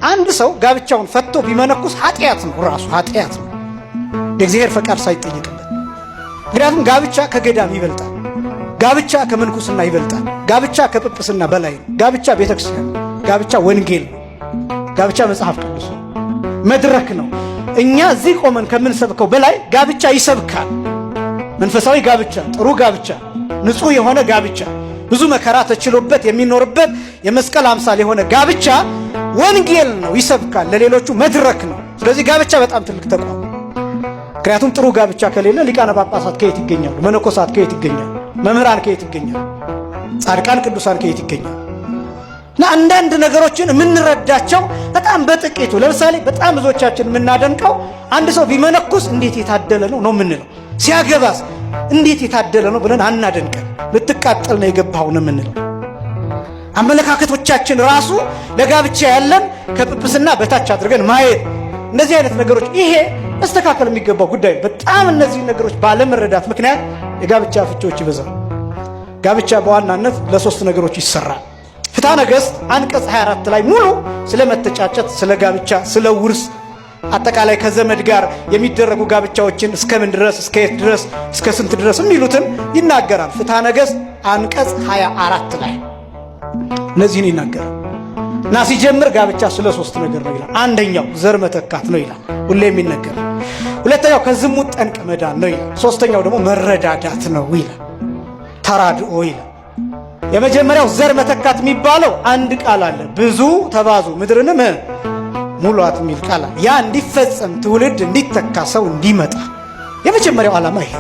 አንድ ሰው ጋብቻውን ፈቶ ቢመነኩስ ኃጢአት ነው፣ ራሱ ኃጢአት ነው የእግዚአብሔር ፈቃድ ሳይጠየቅበት። ምክንያቱም ጋብቻ ከገዳም ይበልጣል፣ ጋብቻ ከምንኩስና ይበልጣል፣ ጋብቻ ከጵጵስና በላይ ነው። ጋብቻ ቤተክርስቲያን፣ ጋብቻ ወንጌል ነው፣ ጋብቻ መጽሐፍ ቅዱስ ነው፣ መድረክ ነው። እኛ እዚህ ቆመን ከምንሰብከው በላይ ጋብቻ ይሰብካል። መንፈሳዊ ጋብቻ፣ ጥሩ ጋብቻ፣ ንጹህ የሆነ ጋብቻ፣ ብዙ መከራ ተችሎበት የሚኖርበት የመስቀል አምሳል የሆነ ጋብቻ ወንጌል ነው፣ ይሰብካል፣ ለሌሎቹ መድረክ ነው። ስለዚህ ጋብቻ በጣም ትልቅ ተቋም። ምክንያቱም ጥሩ ጋብቻ ከሌለ ሊቃነ ጳጳሳት ከየት ይገኛሉ? መነኮሳት ከየት ይገኛሉ? መምህራን ከየት ይገኛሉ? ጻድቃን ቅዱሳን ከየት ይገኛሉ? እና አንዳንድ ነገሮችን የምንረዳቸው በጣም በጥቂቱ። ለምሳሌ በጣም ብዙዎቻችን የምናደንቀው አንድ ሰው ቢመነኩስ እንዴት የታደለ ነው ነው የምንለው። ሲያገባስ እንዴት የታደለ ነው ብለን አናደንቀን። ልትቃጠል ነው የገባው ነው የምንለው። አመለካከቶቻችን ራሱ ለጋብቻ ያለን ከጵጵስና በታች አድርገን ማየት፣ እንደዚህ አይነት ነገሮች ይሄ መስተካከል የሚገባው ጉዳይ። በጣም እነዚህ ነገሮች ባለመረዳት ምክንያት የጋብቻ ፍቺዎች ይበዛሉ። ጋብቻ በዋናነት ለሶስት ነገሮች ይሰራል። ፍትሐ ነገሥት አንቀጽ 24 ላይ ሙሉ ስለ መተጫጨት፣ ስለ ጋብቻ፣ ስለ ውርስ፣ አጠቃላይ ከዘመድ ጋር የሚደረጉ ጋብቻዎችን እስከምን ድረስ፣ እስከ የት ድረስ፣ እስከ ስንት ድረስ የሚሉትን ይናገራል። ፍትሐ ነገሥት አንቀጽ 24 ላይ እነዚህን ይናገራል እና ሲጀምር ጋብቻ ስለ ሶስት ነገር ነው ይላል። አንደኛው ዘር መተካት ነው ይላል፣ ሁሌ የሚነገር። ሁለተኛው ከዝሙት ጠንቅ መዳን ነው ይላል። ሶስተኛው ደግሞ መረዳዳት ነው ይላል፣ ተራድኦ ይላል። የመጀመሪያው ዘር መተካት የሚባለው አንድ ቃል አለ፣ ብዙ ተባዙ ምድርንም ሙሏት የሚል ቃል አለ። ያ እንዲፈጸም ትውልድ እንዲተካ ሰው እንዲመጣ የመጀመሪያው ዓላማ ይሄ።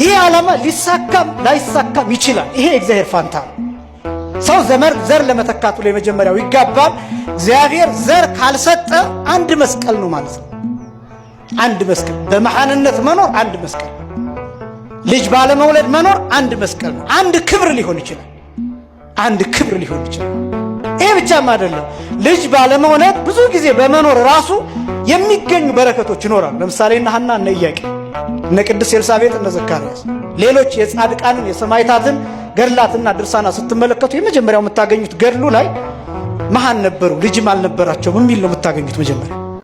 ይሄ ዓላማ ሊሳካም ላይሳካም ይችላል። ይሄ እግዚአብሔር ፋንታ ነው። ሰው ዘር ለመተካት ብሎ የመጀመሪያው ይጋባል። እግዚአብሔር ዘር ካልሰጠ አንድ መስቀል ነው ማለት ነው። አንድ መስቀል በመሃንነት መኖር አንድ መስቀል፣ ልጅ ባለመውለድ መኖር አንድ መስቀል ነው። አንድ ክብር ሊሆን ይችላል፣ አንድ ክብር ሊሆን ይችላል። ይሄ ብቻም አይደለም። ልጅ ባለመውለድ ብዙ ጊዜ በመኖር ራሱ የሚገኙ በረከቶች ይኖራሉ። ለምሳሌ እነ ሐና፣ እነ ኢያቄም፣ እነ ቅድስት ኤልሳቤጥ፣ እነ ዘካርያስ፣ ሌሎች የጻድቃንን የሰማዕታትን ገድላትና ድርሳና ስትመለከቱ የመጀመሪያው የምታገኙት ገድሉ ላይ መሃን ነበሩ፣ ልጅም አልነበራቸውም የሚል ነው የምታገኙት መጀመሪያ።